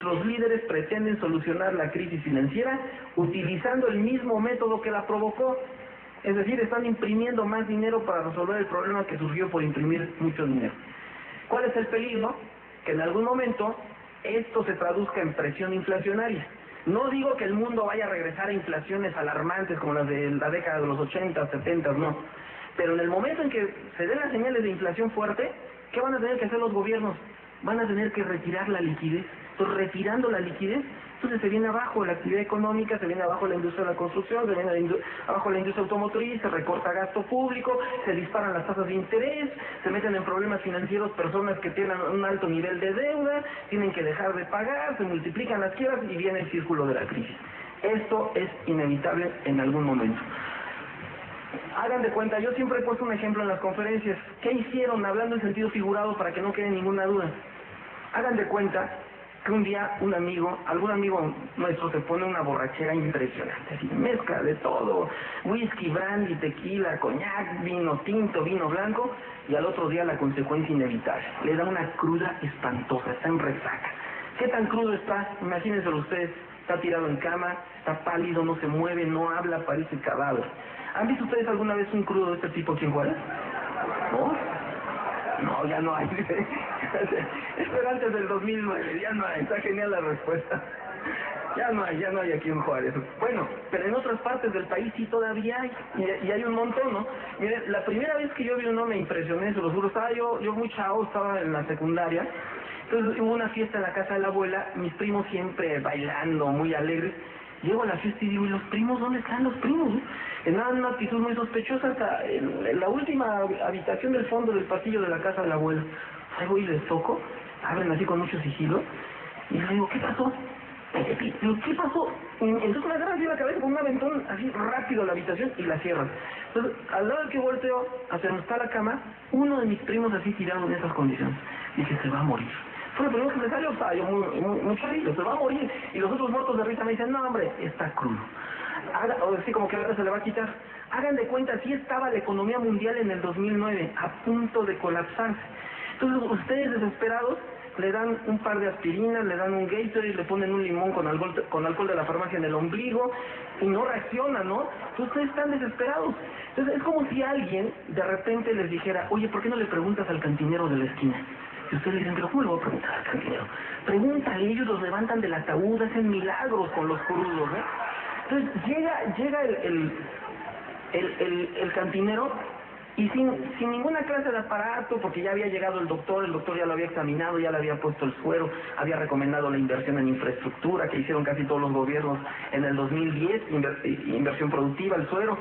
nuestros líderes pretenden solucionar la crisis financiera utilizando el mismo método que la provocó. Es decir, están imprimiendo más dinero para resolver el problema que surgió por imprimir mucho dinero. ¿Cuál es el peligro? Que en algún momento esto se traduzca en presión inflacionaria. No digo que el mundo vaya a regresar a inflaciones alarmantes como las de la década de los 80, 70, no. Pero en el momento en que se den las señales de inflación fuerte, ¿qué van a tener que hacer los gobiernos? Van a tener que retirar la liquidez. Entonces, retirando la liquidez, entonces se viene abajo la actividad económica, se viene abajo la industria de la construcción, se viene abajo la industria automotriz, se recorta gasto público, se disparan las tasas de interés, se meten en problemas financieros personas que tienen un alto nivel de deuda, tienen que dejar de pagar, se multiplican las quiebras y viene el círculo de la crisis. Esto es inevitable en algún momento. Hagan de cuenta, yo siempre he puesto un ejemplo en las conferencias. ¿Qué hicieron? Hablando en sentido figurado para que no quede ninguna duda. Hagan de cuenta que un día algún amigo nuestro se pone una borrachera impresionante, así, mezcla de todo, whisky, brandy, tequila, coñac, vino tinto, vino blanco, y al otro día la consecuencia inevitable, le da una cruda espantosa, está en resaca. ¿Qué tan crudo está? Imagínenselo ustedes, está tirado en cama, está pálido, no se mueve, no habla, parece cadáver. ¿Han visto ustedes alguna vez un crudo de este tipo aquí en Juárez? ¿No? No, ya no hay. Esto era antes del 2009, ya no hay. Está genial la respuesta. Ya no hay aquí en Juárez. Bueno, pero en otras partes del país sí todavía hay, y hay un montón, ¿no? Miren, la primera vez que yo vi uno me impresioné, se lo juro, estaba yo muy chavo, estaba en la secundaria, entonces hubo una fiesta en la casa de la abuela, mis primos siempre bailando, muy alegres. Llego a la fiesta y digo, ¿y los primos? ¿Dónde están los primos? En una actitud muy sospechosa, hasta en la última habitación del fondo del pasillo de la casa de la abuela. Ahí voy y les toco, abren así con mucho sigilo, y les digo, ¿qué pasó? Digo, ¿qué pasó? Entonces me agarran así la cabeza con un aventón así rápido a la habitación y la cierran. Entonces, al lado del que volteo hacia donde está la cama, uno de mis primos así tirado en esas condiciones. Dije, se va a morir. Fue lo primero que me salió, estaba yo muy chavito, se va a morir. Y los otros muertos de risa me dicen, no hombre, está crudo. O así como que ahora se le va a quitar. Hagan de cuenta, así estaba la economía mundial en el 2009, a punto de colapsarse. Entonces ustedes desesperados le dan un par de aspirinas, le dan un Gatorade, le ponen un limón con alcohol de la farmacia en el ombligo y no reaccionan, ¿no? Entonces ustedes están desesperados. Entonces es como si alguien de repente les dijera, oye, ¿por qué no le preguntas al cantinero de la esquina? Y ustedes dicen, pero ¿cómo le voy a preguntar al cantinero? Pregúntale, ellos los levantan del ataúd, hacen milagros con los crudos, ¿no? Entonces llega el cantinero y sin ninguna clase de aparato, porque ya había llegado el doctor ya lo había examinado, ya le había puesto el suero, había recomendado la inversión en infraestructura que hicieron casi todos los gobiernos en el 2010, inversión productiva, el suero.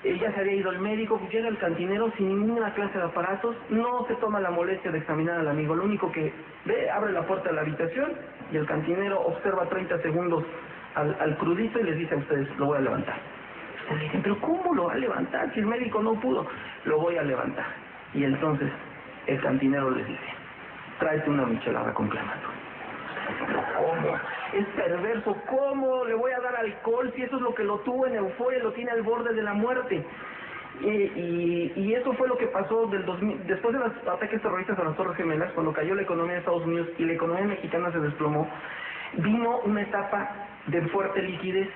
Ya se había ido el médico, pues llega el cantinero sin ninguna clase de aparatos, no se toma la molestia de examinar al amigo, lo único que ve, abre la puerta de la habitación y el cantinero observa 30 segundos al crudito y les dice a ustedes, lo voy a levantar. Ustedes dicen, pero ¿cómo lo va a levantar? Si el médico no pudo, lo voy a levantar. Y entonces el cantinero les dice, tráete una michelada con clamato. Pero ¿cómo? Es perverso, ¿cómo le voy a dar alcohol si eso es lo que lo tuvo en euforia, lo tiene al borde de la muerte? Y eso fue lo que pasó después de los ataques terroristas a las Torres Gemelas, cuando cayó la economía de Estados Unidos y la economía mexicana se desplomó, vino una etapa de fuerte liquidez,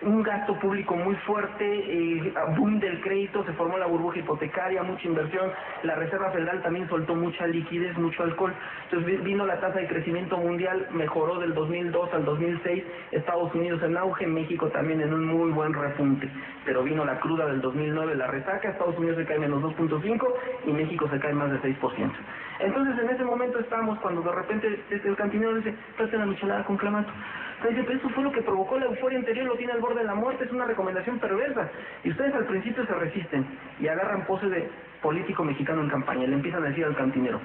un gasto público muy fuerte, boom del crédito, se formó la burbuja hipotecaria, mucha inversión, la Reserva Federal también soltó mucha liquidez, mucho alcohol, entonces vino la tasa de crecimiento mundial, mejoró del 2002 al 2006, Estados Unidos en auge, México también en un muy buen repunte, pero vino la cruda del 2009, la resaca, Estados Unidos se cae menos 2.5 y México se cae más de 6%. Entonces en ese momento estamos cuando de repente el cantinero dice, tráete la michelada con clamato. Entonces, pero eso fue lo que provocó la euforia anterior, lo tiene al borde de la muerte, es una recomendación perversa. Y ustedes al principio se resisten y agarran pose de político mexicano en campaña, le empiezan a decir al cantinero,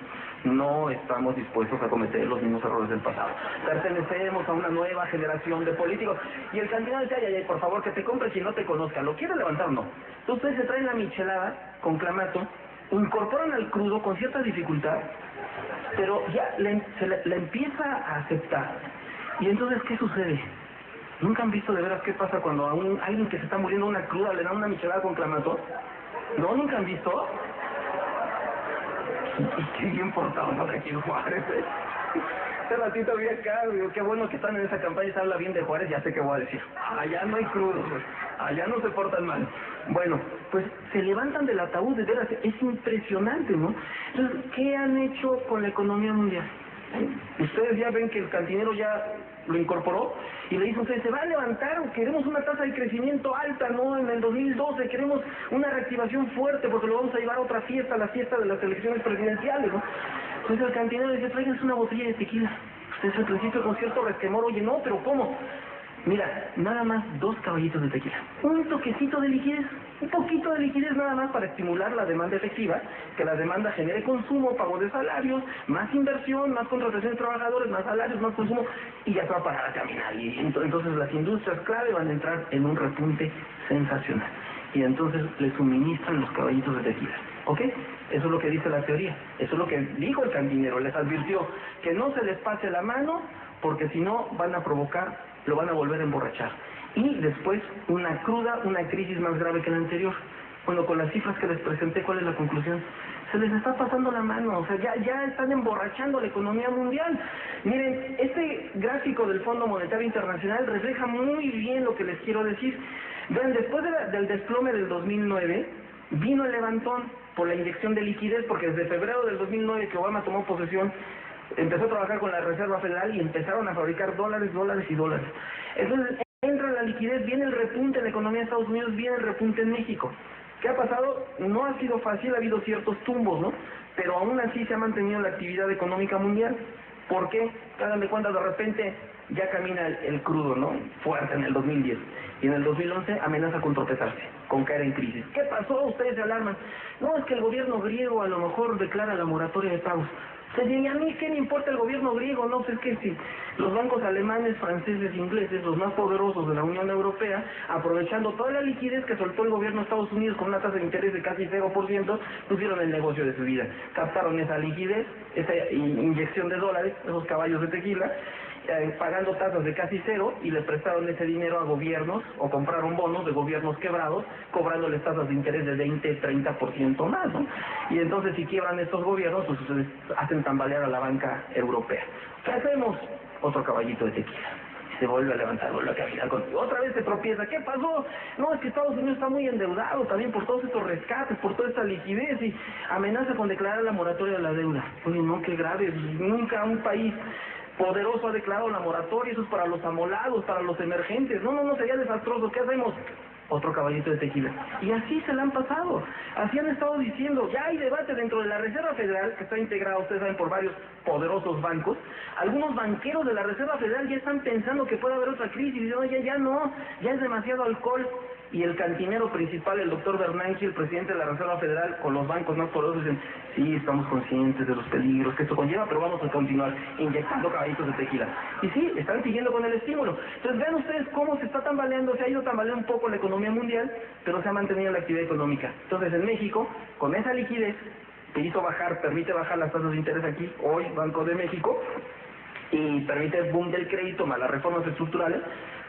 no estamos dispuestos a cometer los mismos errores del pasado. Pertenecemos a una nueva generación de políticos. Y el cantinero dice, ay, por favor, que te compres y no te conozca, ¿lo quieres levantar o no? Entonces ustedes se traen la michelada con clamato, incorporan al crudo con cierta dificultad, pero ya la empieza a aceptar. Y entonces, ¿qué sucede? ¿Nunca han visto de veras qué pasa cuando a alguien que se está muriendo una cruda le dan una michelada con clamato? ¿No? ¿Nunca han visto? Y qué bien portado, ¿no? Aquí en Juárez, ¿eh? Hace ratito vi acá, digo, qué bueno que están en esa campaña y se habla bien de Juárez, ya sé qué voy a decir. Allá no hay crudos, güey. Allá no se portan mal. Bueno, pues se levantan del ataúd, de veras, es impresionante, ¿no? Entonces, ¿qué han hecho con la economía mundial? Ustedes ya ven que el cantinero ya lo incorporó y le dice a ustedes, se va a levantar, queremos una tasa de crecimiento alta, ¿no? En el 2012 queremos una reactivación fuerte porque lo vamos a llevar a otra fiesta, la fiesta de las elecciones presidenciales, ¿no? Entonces el cantinero dice, tráiganse una botella de tequila. Ustedes al principio con cierto resquemor, oye, no, pero ¿cómo? Mira, nada más 2 caballitos de tequila, un toquecito de liquidez, un poquito de liquidez nada más para estimular la demanda efectiva, que la demanda genere consumo, pago de salarios, más inversión, más contratación de trabajadores, más salarios, más consumo, y ya se va a parar a caminar. Y entonces las industrias clave van a entrar en un repunte sensacional. Y entonces le suministran los caballitos de tequila. ¿Ok? Eso es lo que dice la teoría. Eso es lo que dijo el cantinero. Les advirtió que no se les pase la mano, porque si no van a provocar, lo van a volver a emborrachar. Y después una crisis más grave que la anterior. Bueno, con las cifras que les presenté, ¿cuál es la conclusión? Se les está pasando la mano, o sea, ya están emborrachando la economía mundial. Miren, este gráfico del Fondo Monetario Internacional refleja muy bien lo que les quiero decir. Vean, después del desplome del 2009, vino el levantón por la inyección de liquidez, porque desde febrero del 2009 que Obama tomó posesión, empezó a trabajar con la Reserva Federal y empezaron a fabricar dólares. Entonces entra la liquidez, viene el repunte en la economía de Estados Unidos, viene el repunte en México. ¿Qué ha pasado? No ha sido fácil, ha habido ciertos tumbos, ¿no? Pero aún así se ha mantenido la actividad económica mundial. ¿Por qué? Háganme cuenta, de repente ya camina el crudo, ¿no? Fuerte en el 2010. Y en el 2011 amenaza con tropezarse, con caer en crisis. ¿Qué pasó? Ustedes se alarman. No, es que el gobierno griego a lo mejor declara la moratoria de pagos. ¿Y a mí qué me importa el gobierno griego? No, pues es que si los bancos alemanes, franceses, ingleses, los más poderosos de la Unión Europea, aprovechando toda la liquidez que soltó el gobierno de Estados Unidos con una tasa de interés de casi 0%, pusieron el negocio de su vida. Captaron esa liquidez, esa inyección de dólares, esos caballos de tequila, pagando tasas de casi 0, y le prestaron ese dinero a gobiernos o compraron bonos de gobiernos quebrados, cobrándoles tasas de interés de 20-30% más, ¿no? Y entonces si quiebran estos gobiernos, pues ustedes hacen tambalear a la banca europea. ¿Qué hacemos? Otro caballito de tequila. Se vuelve a levantar, vuelve a caminar contigo. Otra vez se tropieza. ¿Qué pasó? No, es que Estados Unidos está muy endeudado también por todos estos rescates, por toda esta liquidez, y amenaza con declarar la moratoria de la deuda. Oye, no, qué grave. Nunca un país poderoso ha declarado la moratoria. Eso es para los amolados, para los emergentes. No, sería desastroso. ¿Qué hacemos? Otro caballito de tequila. Y así se la han pasado. Así han estado diciendo. Ya hay debate dentro de la Reserva Federal, que está integrada, ustedes saben, por varios poderosos bancos. Algunos banqueros de la Reserva Federal ya están pensando que puede haber otra crisis. Y dicen, oye, ya no, ya es demasiado alcohol. Y el cantinero principal, el doctor Bernanke, el presidente de la Reserva Federal, con los bancos más poderosos, dicen, sí, estamos conscientes de los peligros que esto conlleva, pero vamos a continuar inyectando caballitos de tequila. Y sí, están siguiendo con el estímulo. Entonces vean ustedes cómo se está tambaleando, se ha ido tambaleando un poco la economía mundial, pero se ha mantenido la actividad económica. Entonces en México, con esa liquidez que hizo bajar, permite bajar las tasas de interés aquí, hoy Banco de México, y permite el boom del crédito más las reformas estructurales,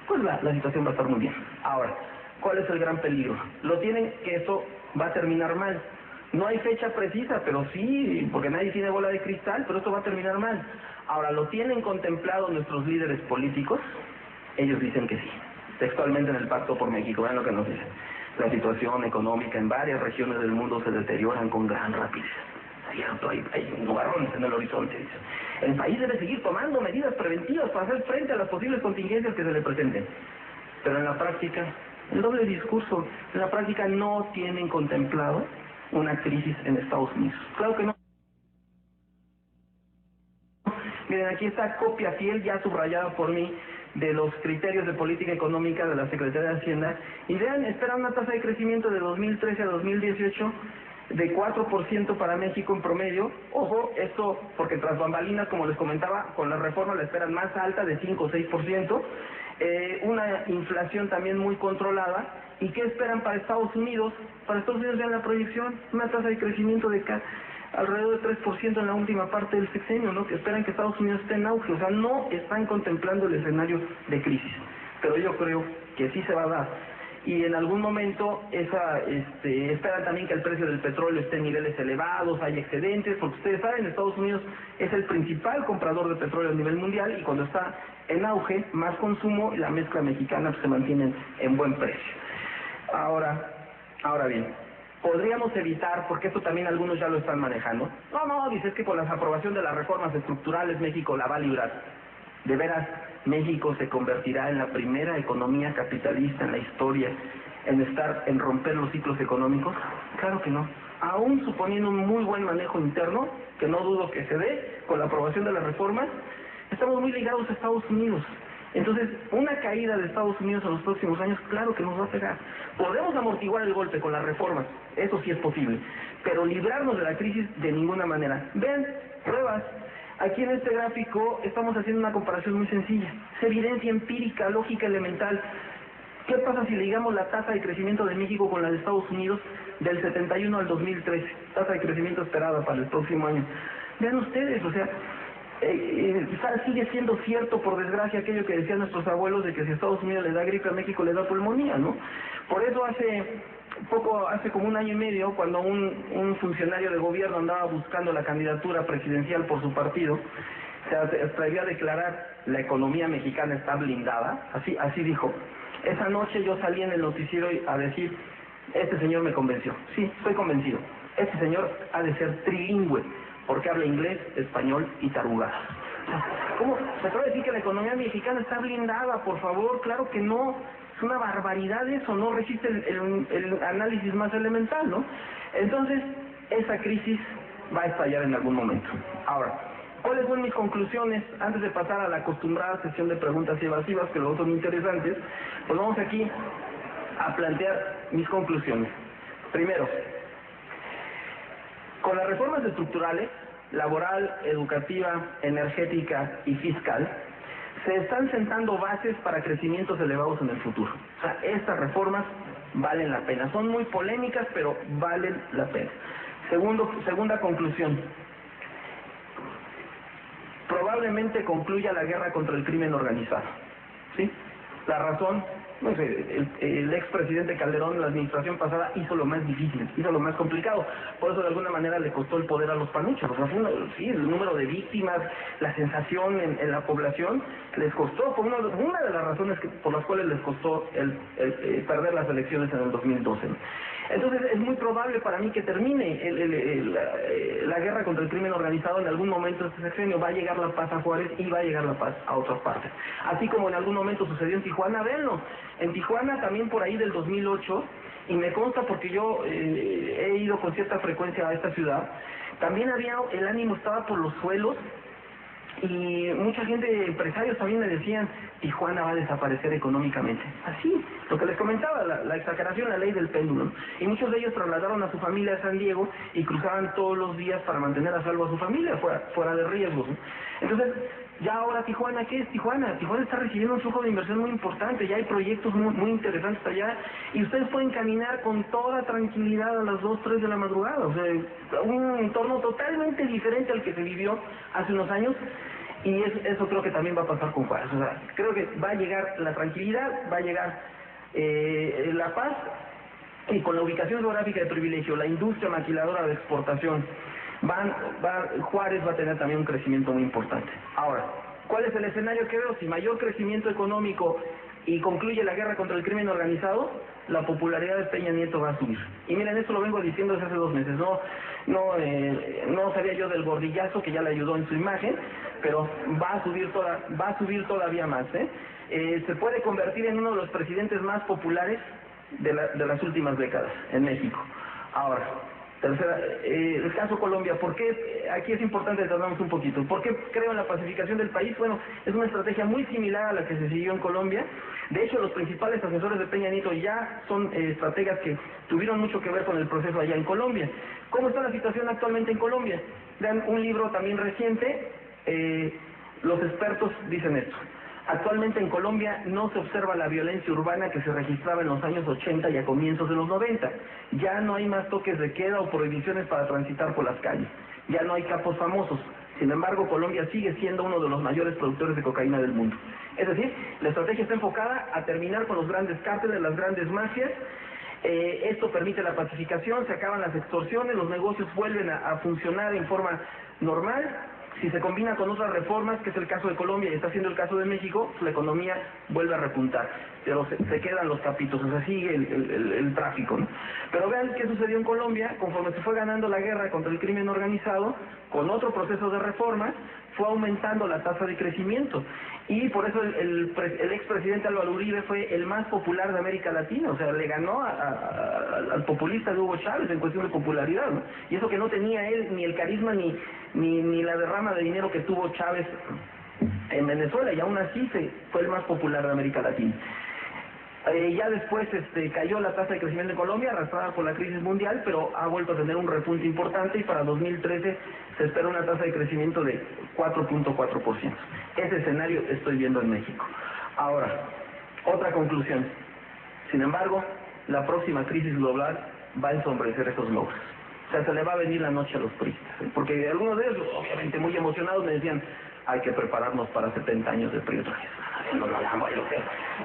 pues la situación va a estar muy bien. Ahora, ¿cuál es el gran peligro? Lo tienen que esto va a terminar mal. No hay fecha precisa, pero sí, porque nadie tiene bola de cristal, pero esto va a terminar mal. Ahora, ¿lo tienen contemplado nuestros líderes políticos? Ellos dicen que sí. Textualmente en el Pacto por México, vean lo que nos dicen. La situación económica en varias regiones del mundo se deterioran con gran rapidez. Cierto, hay nubarrones en el horizonte, dicen. El país debe seguir tomando medidas preventivas para hacer frente a las posibles contingencias que se le presenten. Pero en la práctica, el doble discurso, en la práctica no tienen contemplado una crisis en Estados Unidos. Claro que no. Miren, aquí está copia fiel, ya subrayada por mí, de los criterios de política económica de la Secretaría de Hacienda. Y vean, esperan una tasa de crecimiento de 2013 a 2018 de 4% para México en promedio. Ojo, esto porque tras bambalinas, como les comentaba, con la reforma la esperan más alta, de 5 o 6%. Una inflación también muy controlada. ¿Y qué esperan para Estados Unidos? Para Estados Unidos vean la proyección, una tasa de crecimiento de alrededor de 3% en la última parte del sexenio, ¿no? Que esperan que Estados Unidos esté en auge. O sea, no están contemplando el escenario de crisis. Pero yo creo que sí se va a dar. y en algún momento esperan también que el precio del petróleo esté en niveles elevados, hay excedentes, porque ustedes saben, Estados Unidos es el principal comprador de petróleo a nivel mundial, y cuando está en auge, más consumo, y la mezcla mexicana pues, se mantiene en buen precio. Ahora bien, podríamos evitar, porque esto también algunos ya lo están manejando, dice, es que con la aprobación de las reformas estructurales México la va a librar. ¿De veras México se convertirá en la primera economía capitalista en la historia en romper los ciclos económicos? Claro que no. Aún suponiendo un muy buen manejo interno, que no dudo que se dé con la aprobación de las reformas, estamos muy ligados a Estados Unidos. Entonces, una caída de Estados Unidos en los próximos años, claro que nos va a pegar. Podemos amortiguar el golpe con las reformas, eso sí es posible, pero librarnos de la crisis de ninguna manera. Vean, pruebas. Aquí en este gráfico estamos haciendo una comparación muy sencilla. Es evidencia empírica, lógica elemental. ¿Qué pasa si ligamos la tasa de crecimiento de México con la de Estados Unidos del 71 al 2013? Tasa de crecimiento esperada para el próximo año. Vean ustedes, o sea, sigue siendo cierto, por desgracia, aquello que decían nuestros abuelos de que si a Estados Unidos le da gripe, a México le da pulmonía, ¿no? Por eso hace como un año y medio, cuando un funcionario de gobierno andaba buscando la candidatura presidencial por su partido, se atrevió a declarar: la economía mexicana está blindada, así dijo. Esa noche yo salí en el noticiero a decir: este señor me convenció. Sí, estoy convencido. Este señor ha de ser trilingüe, porque habla inglés, español y tarugadas. ¿Cómo se puede decir que la economía mexicana está blindada? Por favor, claro que no. Es una barbaridad eso, no resiste el análisis más elemental, ¿no? Entonces, esa crisis va a estallar en algún momento. Ahora, ¿cuáles son mis conclusiones? Antes de pasar a la acostumbrada sesión de preguntas evasivas, que luego son interesantes, pues vamos aquí a plantear mis conclusiones. Primero, con las reformas estructurales, laboral, educativa, energética y fiscal, se están sentando bases para crecimientos elevados en el futuro. O sea, estas reformas valen la pena. Son muy polémicas, pero valen la pena. Segunda conclusión. Probablemente concluya la guerra contra el crimen organizado. ¿Sí? La razón, no sé, el expresidente Calderón en la administración pasada hizo lo más difícil, hizo lo más complicado. Por eso de alguna manera le costó el poder a los panuchos. O sea, sí, el número de víctimas, la sensación en la población, les costó. Fue una de las razones por las cuales les costó perder las elecciones en el 2012. Entonces es muy probable para mí que termine la guerra contra el crimen organizado en algún momento de este sexenio. Va a llegar la paz a Juárez y va a llegar la paz a otras partes. Así como en algún momento sucedió en Tijuana, véanlo. En Tijuana también por ahí del 2008, y me consta porque yo he ido con cierta frecuencia a esta ciudad, también el ánimo estaba por los suelos. Y mucha gente, empresarios también me decían: Tijuana va a desaparecer económicamente. Así, lo que les comentaba, la exageración, la ley del péndulo. Y muchos de ellos trasladaron a su familia a San Diego y cruzaban todos los días para mantener a salvo a su familia, fuera de riesgos, ¿no? Entonces, ya ahora Tijuana, ¿qué es Tijuana? Tijuana está recibiendo un flujo de inversión muy importante, ya hay proyectos muy interesantes allá, y ustedes pueden caminar con toda tranquilidad a las 2, 3 de la madrugada. O sea, un entorno totalmente diferente al que se vivió hace unos años. Y eso creo que también va a pasar con Juárez. O sea, creo que va a llegar la tranquilidad, va a llegar la paz, y con la ubicación geográfica de privilegio, la industria maquiladora de exportación, Juárez va a tener también un crecimiento muy importante. Ahora, ¿cuál es el escenario que veo? Si mayor crecimiento económico y concluye la guerra contra el crimen organizado, la popularidad de Peña Nieto va a subir. Y miren, esto lo vengo diciendo desde hace 2 meses. No sabía yo del gordillazo que ya le ayudó en su imagen, pero va a subir todavía más. Se puede convertir en uno de los presidentes más populares de las últimas décadas en México. Ahora, tercera, el caso Colombia. ¿Por qué? Aquí es importante detenernos un poquito. ¿Por qué creo en la pacificación del país? Bueno, es una estrategia muy similar a la que se siguió en Colombia. De hecho, los principales asesores de Peña Nieto ya son estrategas que tuvieron mucho que ver con el proceso allá en Colombia. ¿Cómo está la situación actualmente en Colombia? Vean un libro también reciente. Los expertos dicen esto: actualmente en Colombia no se observa la violencia urbana que se registraba en los años 80 y a comienzos de los 90. Ya no hay más toques de queda o prohibiciones para transitar por las calles. Ya no hay capos famosos. Sin embargo, Colombia sigue siendo uno de los mayores productores de cocaína del mundo. Es decir, la estrategia está enfocada a terminar con los grandes cárteles, las grandes mafias. Esto permite la pacificación, se acaban las extorsiones, los negocios vuelven a funcionar en forma normal. Si se combina con otras reformas, que es el caso de Colombia y está siendo el caso de México, la economía vuelve a repuntar, pero se quedan los capitos, o sea, sigue el tráfico, ¿no? Pero vean qué sucedió en Colombia, conforme se fue ganando la guerra contra el crimen organizado, con otro proceso de reformas, fue aumentando la tasa de crecimiento. Y por eso el expresidente Álvaro Uribe fue el más popular de América Latina, o sea, le ganó al populista de Hugo Chávez en cuestión de popularidad, ¿no? Y eso que no tenía él ni el carisma ni la derrama de dinero que tuvo Chávez en Venezuela, y aún así fue el más popular de América Latina. Ya después cayó la tasa de crecimiento en Colombia, arrastrada por la crisis mundial, pero ha vuelto a tener un repunte importante y para 2013 se espera una tasa de crecimiento de 4.4%. Ese escenario estoy viendo en México. Ahora, otra conclusión. Sin embargo, la próxima crisis global va a ensombrecer esos logros. O sea, se le va a venir la noche a los priistas, ¿eh? Porque algunos de ellos, obviamente muy emocionados, me decían, hay que prepararnos para 70 años de PRI otra vez.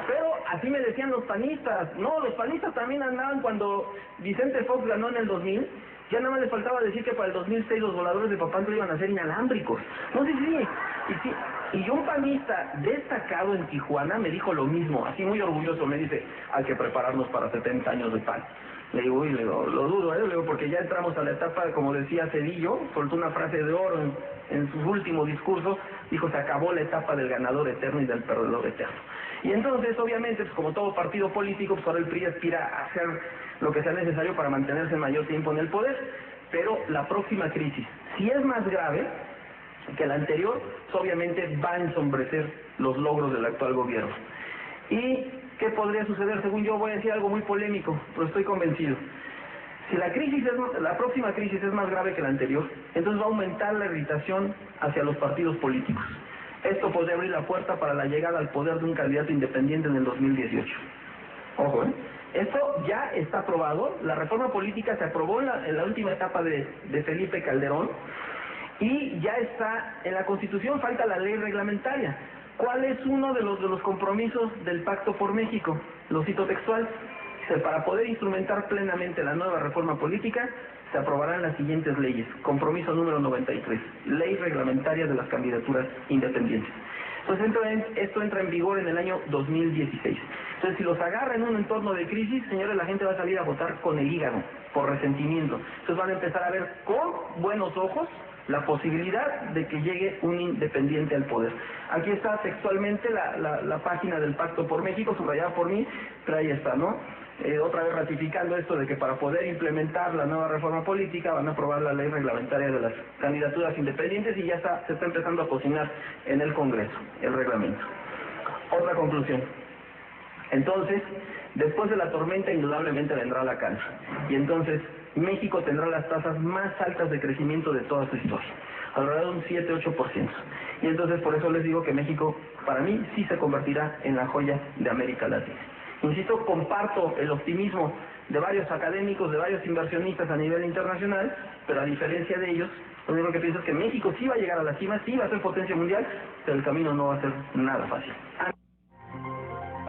Pero así me decían los panistas. No, los panistas también andaban cuando Vicente Fox ganó en el 2000. Ya nada más les faltaba decir que para el 2006 los voladores de Papantla iban a ser inalámbricos. No sé si. Y un panista destacado en Tijuana me dijo lo mismo, así muy orgulloso, me dice, hay que prepararnos para 70 años de PAN. Le digo, uy, lo dudo, le digo, porque ya entramos a la etapa, como decía Cedillo, soltó una frase de oro en su último discurso, dijo, se acabó la etapa del ganador eterno y del perdedor eterno. Y entonces, obviamente, pues como todo partido político, pues ahora el PRI aspira a hacer lo que sea necesario para mantenerse el mayor tiempo en el poder, pero la próxima crisis, si es más grave que la anterior, pues obviamente va a ensombrecer los logros del actual gobierno. ¿Y qué podría suceder? Según yo voy a decir algo muy polémico, pero estoy convencido. Si la próxima crisis es más grave que la anterior, entonces va a aumentar la irritación hacia los partidos políticos. Esto podría abrir la puerta para la llegada al poder de un candidato independiente en el 2018. Ojo, ¿eh? Esto ya está aprobado, la reforma política se aprobó en la última etapa de Felipe Calderón, y ya está en la Constitución, falta la ley reglamentaria. ¿Cuál es uno de los compromisos del Pacto por México? Lo cito textual. Para poder instrumentar plenamente la nueva reforma política, se aprobarán las siguientes leyes. Compromiso número 93, ley reglamentaria de las candidaturas independientes. Entonces esto entra en vigor en el año 2016. Entonces si los agarra en un entorno de crisis, señores, la gente va a salir a votar con el hígado, por resentimiento. Entonces van a empezar a ver con buenos ojos la posibilidad de que llegue un independiente al poder. Aquí está textualmente la página del Pacto por México, subrayada por mí, pero ahí está, ¿no? Otra vez ratificando esto de que para poder implementar la nueva reforma política van a aprobar la ley reglamentaria de las candidaturas independientes y ya se está empezando a cocinar en el Congreso el reglamento. Otra conclusión. Entonces, después de la tormenta indudablemente vendrá la calma. Y entonces México tendrá las tasas más altas de crecimiento de toda su historia, alrededor de un 7-8%. Y entonces por eso les digo que México, para mí, sí se convertirá en la joya de América Latina. Insisto, comparto el optimismo de varios académicos, de varios inversionistas a nivel internacional, pero a diferencia de ellos, lo único que pienso es que México sí va a llegar a la cima, sí va a ser potencia mundial, pero el camino no va a ser nada fácil.